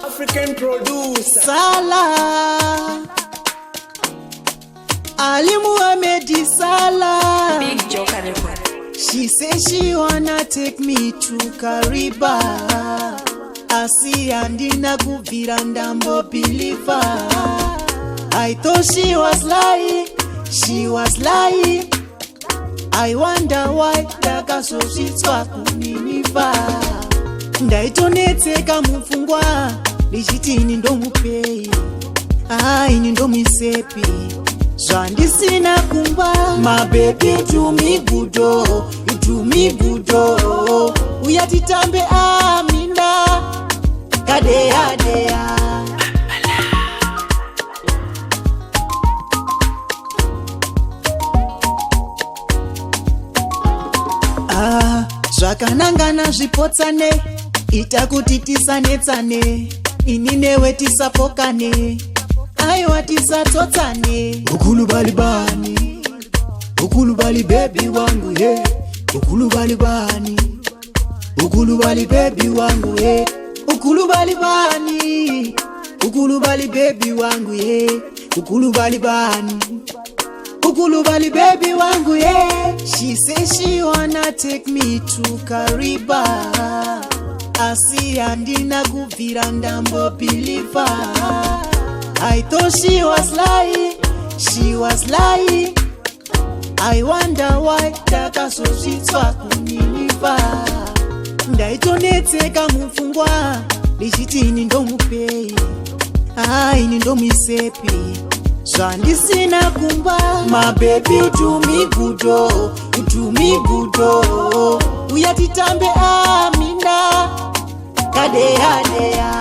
African producer Salah Ali Muhammad Salah. Big Joker record. She say she wanna take me to Kariba. Asi andina kuvira ndambo believer. I thought she was lying, she was lying. I wonder why takazozvitswa kuniniva. Ndaitonetseka mufungwa ndichiti ini ndomupei, ini ndomusepi zvandisina kumba. My baby do me good, you do me good. Uya titambe amina kadeya deya. Zvakanangana zvipotsane, ita kuti tisanetsane, ini newe tisapokane, aiwa tisatotsane. Ukulu balibani, ukulu bali baby wangu he, ukulu balibani, ukulu bali baby wangu he, ukulu balibani, ukulu bali baby wangu he, ukulu balibani, ukulu bali baby wangu yeah. She say she wanna take me to Kariba. Asi andina kuvira ndambo believer. I thought she was lying, she was lying. I wonder why takazozvitswa kuniniva. Ndaitonetseka mufungwa ndichiti ini ndomupei, ini ndomusepi zvandisina kumba. My baby you do me good, you do me good. Uya titambe amina kadeya deya.